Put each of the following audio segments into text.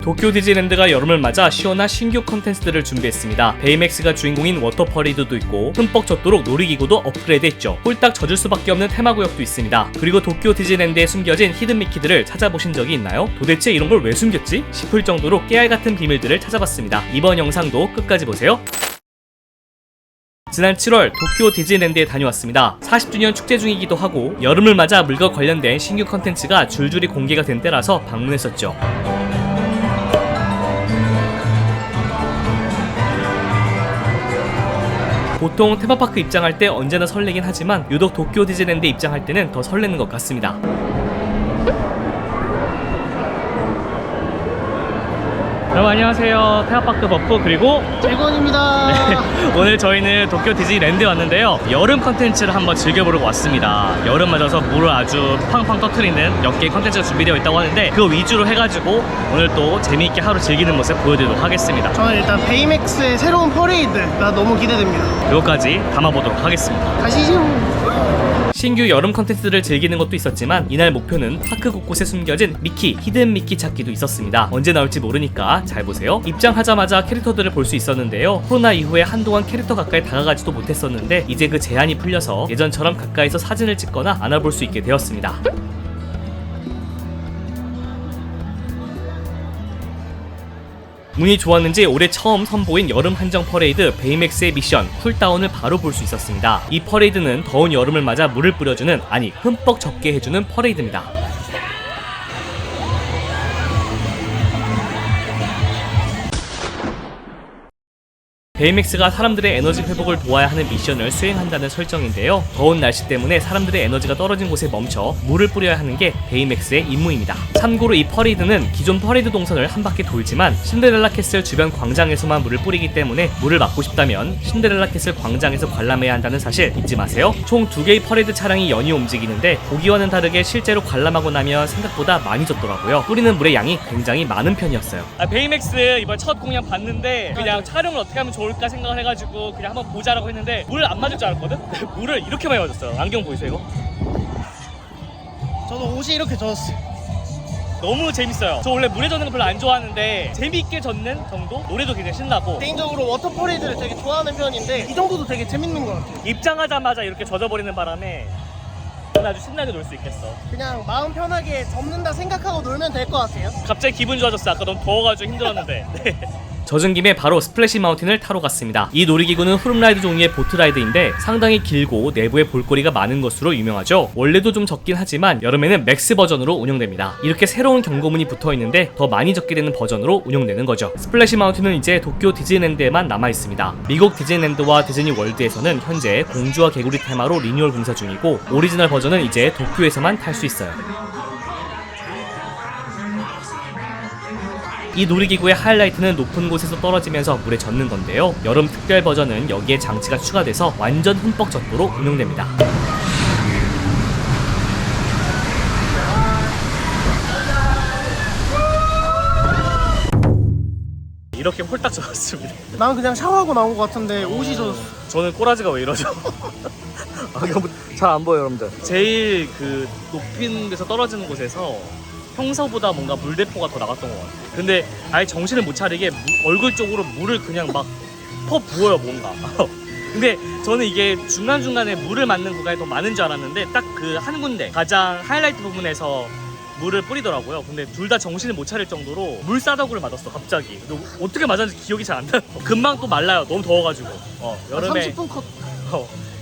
도쿄 디즈니랜드가 여름을 맞아 시원한 신규 컨텐츠들을 준비했습니다. 베이맥스가 주인공인 워터퍼레이드도 있고 흠뻑 젖도록 놀이기구도 업그레이드했죠. 홀딱 젖을 수밖에 없는 테마구역도 있습니다. 그리고 도쿄 디즈니랜드에 숨겨진 히든 미키들을 찾아보신 적이 있나요? 도대체 이런 걸 왜 숨겼지? 싶을 정도로 깨알같은 비밀들을 찾아봤습니다. 이번 영상도 끝까지 보세요. 지난 7월 도쿄 디즈니랜드에 다녀왔습니다. 40주년 축제 중이기도 하고 여름을 맞아 물과 관련된 신규 컨텐츠가 줄줄이 공개가 된 때라서 방문했었죠. 보통 테마파크 입장할 때 언제나 설레긴 하지만 유독 도쿄 디즈니랜드 입장할 때는 더 설레는 것 같습니다. 여러분 안녕하세요. 테마파크 버프 그리고 재건입니다. 오늘 저희는 도쿄 디즈니랜드에 왔는데요. 여름 컨텐츠를 한번 즐겨보려고 왔습니다. 여름 맞아서 물을 아주 팡팡 터트리는 몇 개의 컨텐츠가 준비되어 있다고 하는데 그거 위주로 해가지고 오늘 또 재미있게 하루 즐기는 모습 보여드리도록 하겠습니다. 저는 일단 베이맥스의 새로운 퍼레이드가 너무 기대됩니다. 이거까지 담아보도록 하겠습니다. 가시죠. 신규 여름 컨텐츠를 즐기는 것도 있었지만 이날 목표는 파크 곳곳에 숨겨진 미키, 히든 미키 찾기도 있었습니다. 언제 나올지 모르니까 잘 보세요. 입장하자마자 캐릭터들을 볼 수 있었는데요. 코로나 이후에 한동안 캐릭터 가까이 다가가지도 못했었는데 이제 그 제한이 풀려서 예전처럼 가까이서 사진을 찍거나 안아볼 수 있게 되었습니다. 운이 좋았는지 올해 처음 선보인 여름 한정 퍼레이드 베이맥스의 미션 쿨다운을 바로 볼 수 있었습니다. 이 퍼레이드는 더운 여름을 맞아 물을 뿌려주는, 아니 흠뻑 젖게 해주는 퍼레이드입니다. 베이맥스가 사람들의 에너지 회복을 도와야 하는 미션을 수행한다는 설정인데요. 더운 날씨 때문에 사람들의 에너지가 떨어진 곳에 멈춰 물을 뿌려야 하는 게 베이맥스의 임무입니다. 참고로 이 퍼레이드는 기존 퍼레이드 동선을 한 바퀴 돌지만 신데렐라 캐슬 주변 광장에서만 물을 뿌리기 때문에 물을 맞고 싶다면 신데렐라 캐슬 광장에서 관람해야 한다는 사실 잊지 마세요. 총 2개의 퍼레이드 차량이 연이어 움직이는데 보기와는 다르게 실제로 관람하고 나면 생각보다 많이 젖더라고요. 뿌리는 물의 양이 굉장히 많은 편이었어요. 베이맥스 이번 첫 공연 봤는데 그냥 촬영을 어떻게 하면 좋을까 생각을 해가지고 그냥 한번 보자라고 했는데 물 안 맞을 줄 알았거든? 물을 이렇게 많이 맞았어요. 안경 보이세요 이거? 저도 옷이 이렇게 젖었어요. 너무 재밌어요. 저 원래 물에 젖는 거 별로 안 좋아하는데 재밌게 젖는 정도? 노래도 굉장히 신나고 개인적으로 워터 퍼레이드를 되게 좋아하는 편인데 이 정도도 되게 재밌는 것 같아요. 입장하자마자 이렇게 젖어버리는 바람에 아주 신나게 놀 수 있겠어. 그냥 마음 편하게 접는다 생각하고 놀면 될 것 같아요. 갑자기 기분 좋아졌어. 아까 너무 더워가지고 힘들었는데. 네. 젖은 김에 바로 스플래시 마운틴을 타러 갔습니다. 이 놀이기구는 후룸라이드 종류의 보트라이드인데 상당히 길고 내부에 볼거리가 많은 것으로 유명하죠. 원래도 좀 적긴 하지만 여름에는 맥스 버전으로 운영됩니다. 이렇게 새로운 경고문이 붙어있는데 더 많이 적게 되는 버전으로 운영되는 거죠. 스플래시 마운틴은 이제 도쿄 디즈니랜드에만 남아있습니다. 미국 디즈니랜드와 디즈니 월드에서는 현재 공주와 개구리 테마로 리뉴얼 공사 중이고 오리지널 버전은 이제 도쿄에서만 탈 수 있어요. 이 놀이기구의 하이라이트는 높은 곳에서 떨어지면서 물에 젖는 건데요. 여름 특별 버전은 여기에 장치가 추가돼서 완전 흠뻑 젖도록 운영됩니다. 이렇게 홀딱 젖었습니다. 난 그냥 샤워하고 나온 것 같은데 옷이 젖었어. 저는 꼬라지가 왜 이러죠? 잘 안 보여요 여러분들. 제일 그 높은 데서 떨어지는 곳에서 평소보다 뭔가 물대포가 더 나갔던 것 같아요. 근데 아예 정신을 못 차리게 얼굴 쪽으로 물을 그냥 막 퍼부어요 뭔가. 근데 저는 이게 중간중간에 물을 맞는 구간이 더 많은 줄 알았는데 딱 그 한 군데 가장 하이라이트 부분에서 물을 뿌리더라고요. 근데 둘 다 정신을 못 차릴 정도로 물사더구를 맞았어 갑자기. 근데 어떻게 맞았는지 기억이 잘 안 나요. 금방 또 말라요. 너무 더워가지고. 여름에 30분 컷.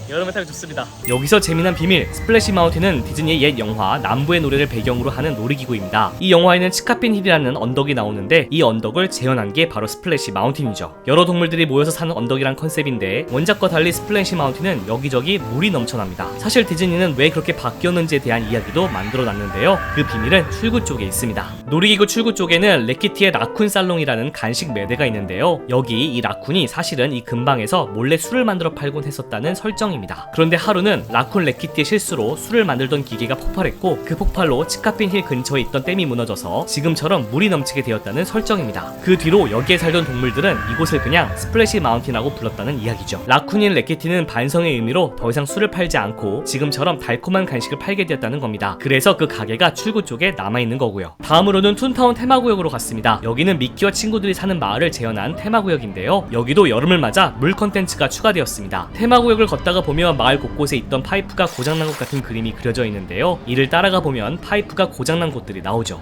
여름에 타기 좋습니다. 여기서 재미난 비밀, 스플래시 마운틴은 디즈니의 옛 영화 남부의 노래를 배경으로 하는 놀이기구입니다. 이 영화에는 치카핀 힐이라는 언덕이 나오는데 이 언덕을 재현한 게 바로 스플래시 마운틴이죠. 여러 동물들이 모여서 사는 언덕이란 컨셉인데 원작과 달리 스플래시 마운틴은 여기저기 물이 넘쳐납니다. 사실 디즈니는 왜 그렇게 바뀌었는지에 대한 이야기도 만들어놨는데요. 그 비밀은 출구 쪽에 있습니다. 놀이기구 출구 쪽에는 레키티의 라쿤 살롱이라는 간식 매대가 있는데요. 여기 이 라쿤이 사실은 이 근방에서 몰래 술을 만들어 팔곤 했었다는 설정입니다. 설정입니다. 그런데 하루는 라쿤 레키티의 실수로 술을 만들던 기계가 폭발했고 그 폭발로 치카핀 힐 근처에 있던 댐이 무너져서 지금처럼 물이 넘치게 되었다는 설정입니다. 그 뒤로 여기에 살던 동물들은 이곳을 그냥 스플래시 마운틴이라고 불렀다는 이야기죠. 라쿤인 레키티는 반성의 의미로 더 이상 술을 팔지 않고 지금처럼 달콤한 간식을 팔게 되었다는 겁니다. 그래서 그 가게가 출구 쪽에 남아있는 거고요. 다음으로는 툰타운 테마구역으로 갔습니다. 여기는 미키와 친구들이 사는 마을을 재현한 테마구역인데요. 여기도 여름을 맞아 물 컨텐츠가 추가되었습니다. 테마구역을 걷다가 보면 마을 곳곳에 있던 파이프가 고장난 것 같은 그림이 그려져 있는데요. 이를 따라가 보면 파이프가 고장난 곳들이 나오죠.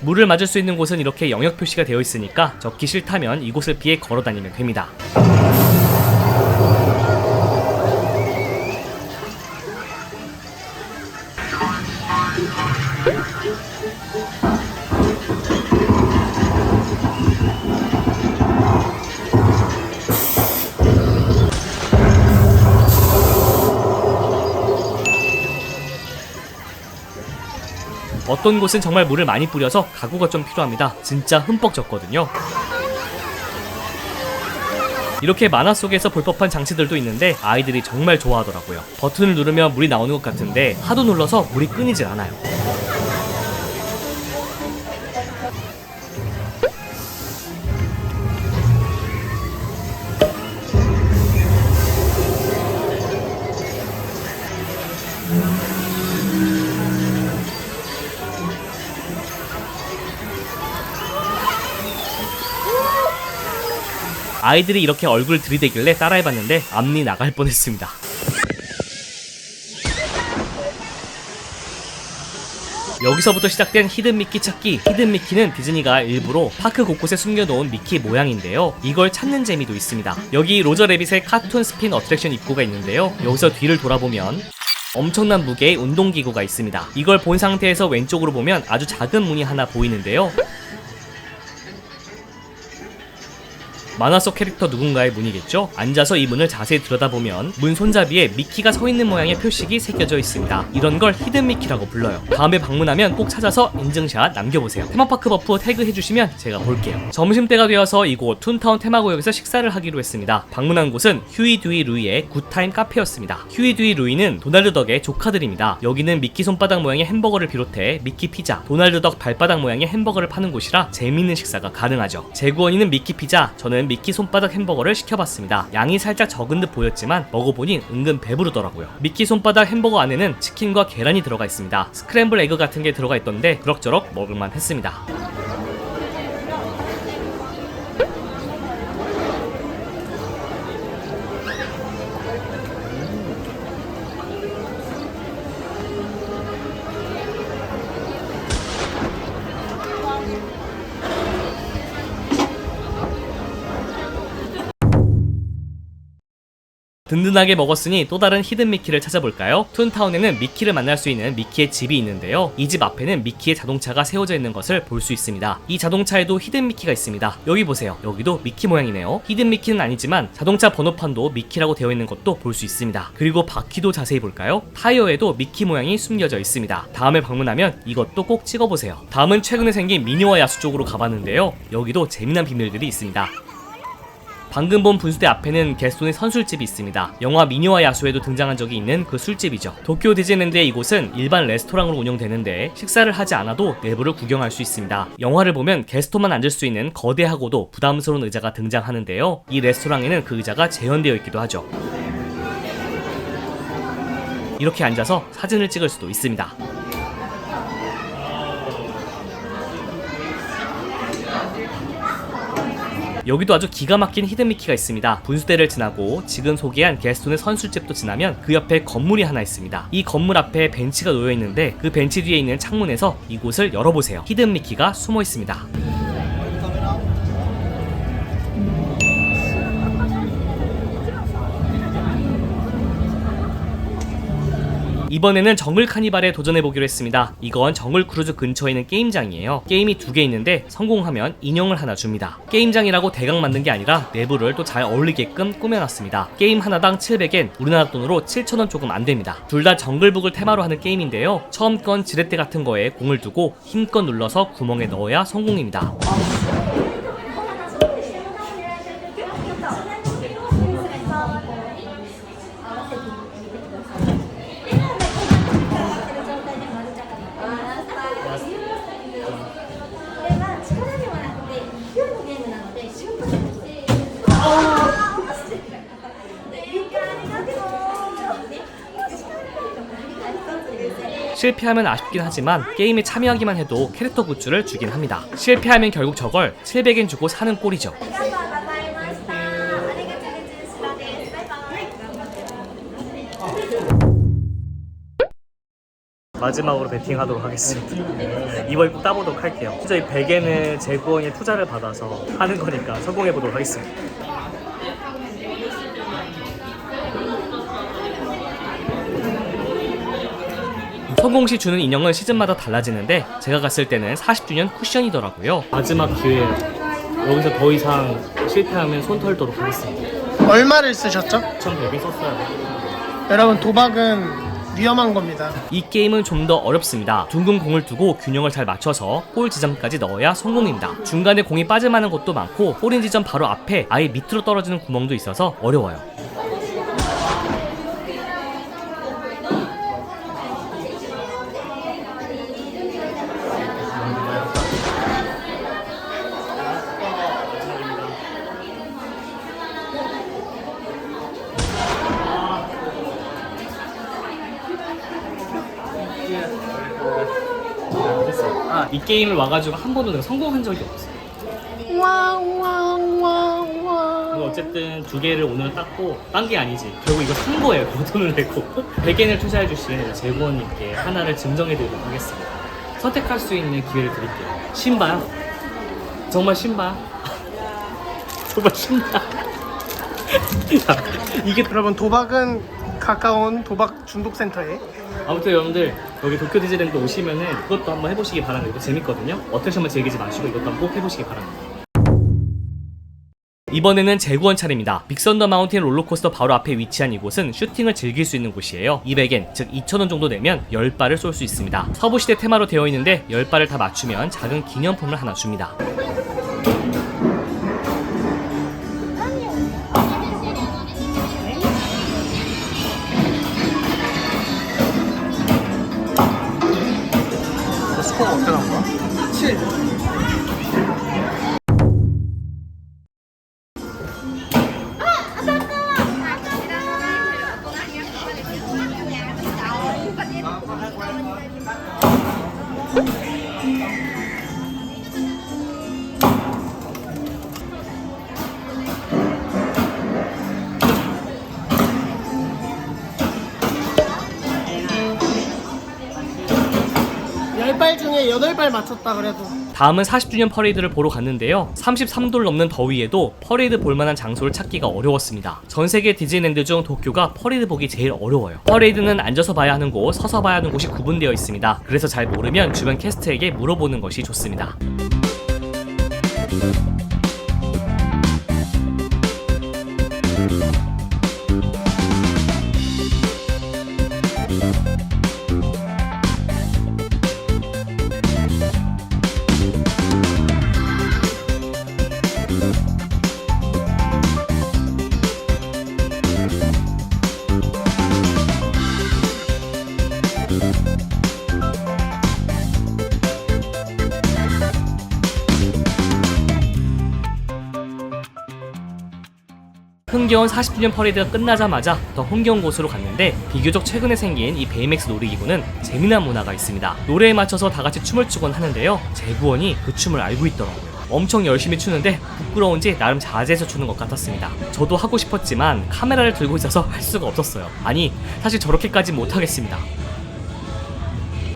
물을 맞을 수 있는 곳은 이렇게 영역 표시가 되어 있으니까 적기 싫다면 이곳을 피해 걸어 다니면 됩니다. 어떤 곳은 정말 물을 많이 뿌려서 각오가 좀 필요합니다. 진짜 흠뻑 젖거든요. 이렇게 만화 속에서 볼 법한 장치들도 있는데 아이들이 정말 좋아하더라고요. 버튼을 누르면 물이 나오는 것 같은데 하도 눌러서 물이 끊이질 않아요. 아이들이 이렇게 얼굴을 들이대길래 따라해봤는데 앞니 나갈 뻔했습니다. 여기서부터 시작된 히든 미키 찾기. 히든 미키는 디즈니가 일부러 파크 곳곳에 숨겨놓은 미키 모양인데요. 이걸 찾는 재미도 있습니다. 여기 로저 래빗의 카툰 스핀 어트랙션 입구가 있는데요. 여기서 뒤를 돌아보면 엄청난 무게의 운동기구가 있습니다. 이걸 본 상태에서 왼쪽으로 보면 아주 작은 문이 하나 보이는데요. 만화 속 캐릭터 누군가의 문이겠죠? 앉아서 이 문을 자세히 들여다보면 문 손잡이에 미키가 서 있는 모양의 표식이 새겨져 있습니다. 이런 걸 히든 미키라고 불러요. 다음에 방문하면 꼭 찾아서 인증샷 남겨보세요. 테마파크 버프 태그해주시면 제가 볼게요. 점심때가 되어서 이곳 툰타운 테마구역에서 식사를 하기로 했습니다. 방문한 곳은 휴이 듀이 루이의 굿타임 카페였습니다. 휴이 듀이 루이는 도날드 덕의 조카들입니다. 여기는 미키 손바닥 모양의 햄버거를 비롯해 미키 피자, 도날드 덕 발바닥 모양의 햄버거를 파는 곳이라 재미있는 식사가 가능하죠. 제구원이는 미키 피자, 저는 미키 손바닥 햄버거를 시켜봤습니다. 양이 살짝 적은 듯 보였지만 먹어보니 은근 배부르더라고요. 미키 손바닥 햄버거 안에는 치킨과 계란이 들어가 있습니다. 스크램블 에그 같은 게 들어가 있던데 그럭저럭 먹을만 했습니다. 든든하게 먹었으니 또 다른 히든 미키를 찾아볼까요? 툰타운에는 미키를 만날 수 있는 미키의 집이 있는데요. 이 집 앞에는 미키의 자동차가 세워져 있는 것을 볼 수 있습니다. 이 자동차에도 히든 미키가 있습니다. 여기 보세요. 여기도 미키 모양이네요. 히든 미키는 아니지만 자동차 번호판도 미키라고 되어 있는 것도 볼 수 있습니다. 그리고 바퀴도 자세히 볼까요? 타이어에도 미키 모양이 숨겨져 있습니다. 다음에 방문하면 이것도 꼭 찍어보세요. 다음은 최근에 생긴 미니와 야수 쪽으로 가봤는데요. 여기도 재미난 비밀들이 있습니다. 방금 본 분수대 앞에는 게스톤의 선술집이 있습니다. 영화 미녀와 야수에도 등장한 적이 있는 그 술집이죠. 도쿄 디즈니랜드의 이곳은 일반 레스토랑으로 운영되는데 식사를 하지 않아도 내부를 구경할 수 있습니다. 영화를 보면 게스톤만 앉을 수 있는 거대하고도 부담스러운 의자가 등장하는데요. 이 레스토랑에는 그 의자가 재현되어 있기도 하죠. 이렇게 앉아서 사진을 찍을 수도 있습니다. 여기도 아주 기가 막힌 히든 미키가 있습니다. 분수대를 지나고 지금 소개한 게스톤의 선술집도 지나면 그 옆에 건물이 하나 있습니다. 이 건물 앞에 벤치가 놓여 있는데 그 벤치 뒤에 있는 창문에서 이곳을 열어보세요. 히든 미키가 숨어 있습니다. 이 이번에는 정글 카니발에 도전해보기로 했습니다. 이건 정글 크루즈 근처에 있는 게임장이에요. 게임이 2개 있는데 성공하면 인형을 하나 줍니다. 게임장이라고 대강 만든 게 아니라 내부를 또 잘 어울리게끔 꾸며놨습니다. 게임 하나당 700엔, 우리나라 돈으로 7,000원 조금 안됩니다. 둘 다 정글북을 테마로 하는 게임인데요. 처음 건 지렛대 같은 거에 공을 두고 힘껏 눌러서 구멍에 넣어야 성공입니다. 실패하면 아쉽긴 하지만 게임에 참여하기만 해도 캐릭터 굿즈를 주긴 합니다. 실패하면 결국 저걸 700엔 주고 사는 꼴이죠. 마지막으로 베팅하도록 하겠습니다. 이번 꼭 따보도록 할게요. 진짜 이 100엔을 재구원에 투자를 받아서 하는 거니까 성공해보도록 하겠습니다. 성공 시 주는 인형은 시즌마다 달라지는데 제가 갔을 때는 40주년 쿠션이더라고요. 마지막 기회예요. 여기서 더 이상 실패하면 손 털도록 하겠습니다. 얼마를 쓰셨죠? 1,100엔 썼어요. 여러분, 도박은 위험한 겁니다. 이 게임은 좀 더 어렵습니다. 둥근 공을 두고 균형을 잘 맞춰서 골 지점까지 넣어야 성공입니다. 중간에 공이 빠져나는 곳도 많고 골인 지점 바로 앞에 아예 밑으로 떨어지는 구멍도 있어서 어려워요. 이 게임을 와가지고 한 번도 내가 성공한 적이 없어요. 어쨌든 2개를 오늘 땄고 딴 게 아니지. 결국 이거 산 거예요. 그 돈을 내고 100엔을 투자해주신 재구원님께 하나를 증정해드리도록 하겠습니다. 선택할 수 있는 기회를 드릴게요. 신바요? 정말 신바? 정말 신바? 이게 여러분, 도박은 가까운 도박 중독센터에 아무튼 여러분들 여기 도쿄 디즈니랜드 오시면은 그것도 한번 해보시기 바랍니다. 이거 재밌거든요. 어택션만 즐기지 마시고 이것도 한번 꼭 해보시기 바랍니다. 이번에는 재구원 차례입니다. 빅선더 마운틴 롤러코스터 바로 앞에 위치한 이곳은 슈팅을 즐길 수 있는 곳이에요. 200엔, 즉 2,000원 정도 내면 10발을 쏠 수 있습니다. 서부시대 테마로 되어 있는데 10발을 다 맞추면 작은 기념품을 하나 줍니다. 스코어가 어떻게 나온 거야? 7. 발 중에 8발 맞췄다 그래도. 다음은 40주년 퍼레이드를 보러 갔는데요. 33도를 넘는 더위에도 퍼레이드 볼만한 장소를 찾기가 어려웠습니다. 전세계 디즈니랜드 중 도쿄가 퍼레이드 보기 제일 어려워요. 퍼레이드는 앉아서 봐야 하는 곳, 서서 봐야 하는 곳이 구분되어 있습니다. 그래서 잘 모르면 주변 캐스트에게 물어보는 것이 좋습니다. 흥겨운 40주년 퍼레이드가 끝나자마자 더 흥겨운 곳으로 갔는데 비교적 최근에 생긴 이 베이맥스 놀이기구는 재미난 문화가 있습니다. 노래에 맞춰서 다 같이 춤을 추곤 하는데요. 재구원이 그 춤을 알고 있더라고요. 엄청 열심히 추는데 부끄러운지 나름 자제해서 추는 것 같았습니다. 저도 하고 싶었지만 카메라를 들고 있어서 할 수가 없었어요. 아니, 사실 저렇게까지 못하겠습니다.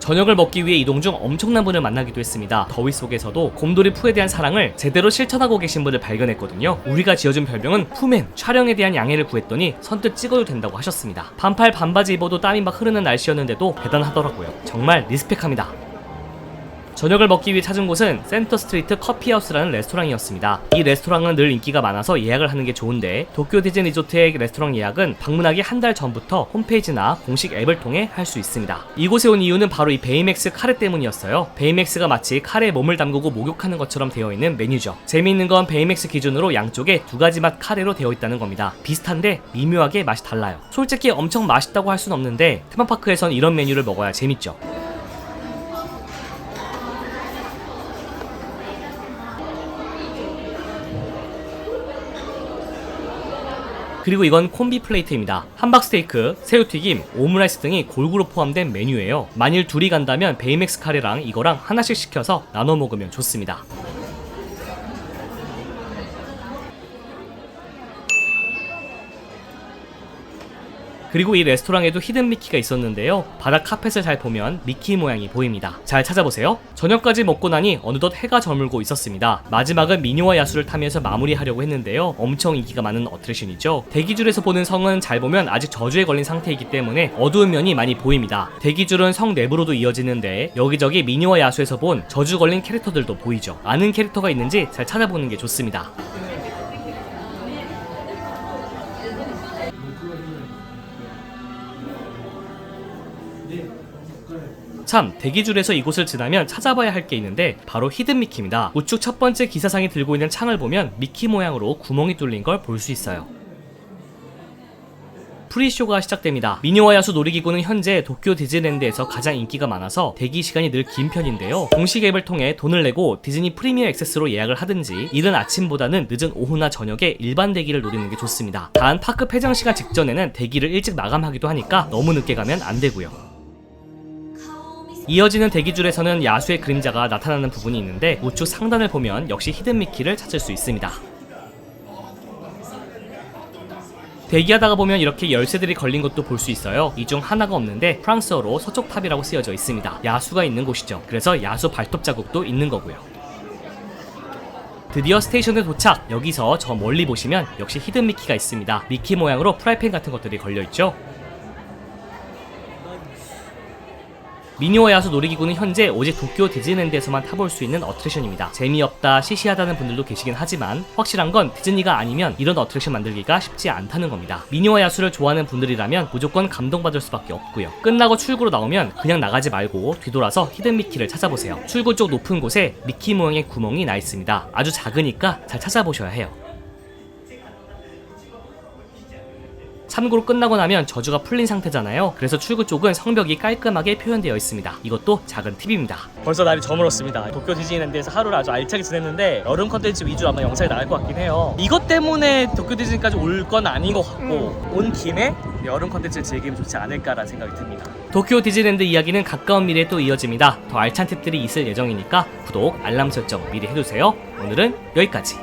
저녁을 먹기 위해 이동 중 엄청난 분을 만나기도 했습니다. 더위 속에서도 곰돌이 푸에 대한 사랑을 제대로 실천하고 계신 분을 발견했거든요. 우리가 지어준 별명은 푸맨. 촬영에 대한 양해를 구했더니 선뜻 찍어도 된다고 하셨습니다. 반팔 반바지 입어도 땀이 막 흐르는 날씨였는데도 대단하더라고요. 정말 리스펙합니다. 저녁을 먹기 위해 찾은 곳은 센터 스트리트 커피하우스라는 레스토랑이었습니다. 이 레스토랑은 늘 인기가 많아서 예약을 하는 게 좋은데 도쿄 디즈니 리조트의 레스토랑 예약은 방문하기 한 달 전부터 홈페이지나 공식 앱을 통해 할 수 있습니다. 이곳에 온 이유는 바로 이 베이맥스 카레 때문이었어요. 베이맥스가 마치 카레에 몸을 담그고 목욕하는 것처럼 되어 있는 메뉴죠. 재미있는 건 베이맥스 기준으로 양쪽에 2가지 맛 카레로 되어 있다는 겁니다. 비슷한데 미묘하게 맛이 달라요. 솔직히 엄청 맛있다고 할 순 없는데 테마파크에선 이런 메뉴를 먹어야 재밌죠. 그리고 이건 콤비 플레이트입니다. 함박스테이크, 새우튀김, 오므라이스 등이 골고루 포함된 메뉴예요. 만일 둘이 간다면 베이맥스 카레랑 이거랑 하나씩 시켜서 나눠 먹으면 좋습니다. 그리고 이 레스토랑에도 히든 미키가 있었는데요. 바닥 카펫을 잘 보면 미키 모양이 보입니다. 잘 찾아보세요. 저녁까지 먹고 나니 어느덧 해가 저물고 있었습니다. 마지막은 미녀와 야수를 타면서 마무리하려고 했는데요. 엄청 인기가 많은 어트랙션이죠. 대기줄에서 보는 성은 잘 보면 아직 저주에 걸린 상태이기 때문에 어두운 면이 많이 보입니다. 대기줄은 성 내부로도 이어지는데 여기저기 미녀와 야수에서 본 저주 걸린 캐릭터들도 보이죠. 아는 캐릭터가 있는지 잘 찾아보는 게 좋습니다. 참, 대기줄에서 이곳을 지나면 찾아봐야 할 게 있는데 바로 히든 미키입니다. 우측 첫 번째 기사상이 들고 있는 창을 보면 미키 모양으로 구멍이 뚫린 걸 볼 수 있어요. 프리쇼가 시작됩니다. 미녀와 야수 놀이기구는 현재 도쿄 디즈니랜드에서 가장 인기가 많아서 대기 시간이 늘 긴 편인데요. 공식 앱을 통해 돈을 내고 디즈니 프리미어 액세스로 예약을 하든지 이른 아침보다는 늦은 오후나 저녁에 일반 대기를 노리는 게 좋습니다. 단 파크 폐장 시간 직전에는 대기를 일찍 마감하기도 하니까 너무 늦게 가면 안 되고요. 이어지는 대기줄에서는 야수의 그림자가 나타나는 부분이 있는데 우측 상단을 보면 역시 히든 미키를 찾을 수 있습니다. 대기하다가 보면 이렇게 열쇠들이 걸린 것도 볼 수 있어요. 이 중 하나가 없는데 프랑스어로 서쪽 탑이라고 쓰여져 있습니다. 야수가 있는 곳이죠. 그래서 야수 발톱 자국도 있는 거고요. 드디어 스테이션에 도착! 여기서 저 멀리 보시면 역시 히든 미키가 있습니다. 미키 모양으로 프라이팬 같은 것들이 걸려있죠. 미녀와 야수 놀이기구는 현재 오직 도쿄 디즈니랜드에서만 타볼 수 있는 어트랙션입니다. 재미없다, 시시하다는 분들도 계시긴 하지만 확실한 건 디즈니가 아니면 이런 어트랙션 만들기가 쉽지 않다는 겁니다. 미녀와 야수를 좋아하는 분들이라면 무조건 감동받을 수밖에 없고요. 끝나고 출구로 나오면 그냥 나가지 말고 뒤돌아서 히든 미키를 찾아보세요. 출구 쪽 높은 곳에 미키 모양의 구멍이 나 있습니다. 아주 작으니까 잘 찾아보셔야 해요. 참고로 끝나고 나면 저주가 풀린 상태잖아요. 그래서 출구 쪽은 성벽이 깔끔하게 표현되어 있습니다. 이것도 작은 팁입니다. 벌써 날이 저물었습니다. 도쿄 디즈니랜드에서 하루를 아주 알차게 지냈는데 여름 컨텐츠 위주로 아마 영상이 나갈 것 같긴 해요. 이것 때문에 도쿄 디즈니까지 올 건 아닌 것 같고 온 김에 여름 컨텐츠를 즐기면 좋지 않을까라는 생각이 듭니다. 도쿄 디즈니랜드 이야기는 가까운 미래에 또 이어집니다. 더 알찬 팁들이 있을 예정이니까 구독, 알람 설정 미리 해두세요. 오늘은 여기까지.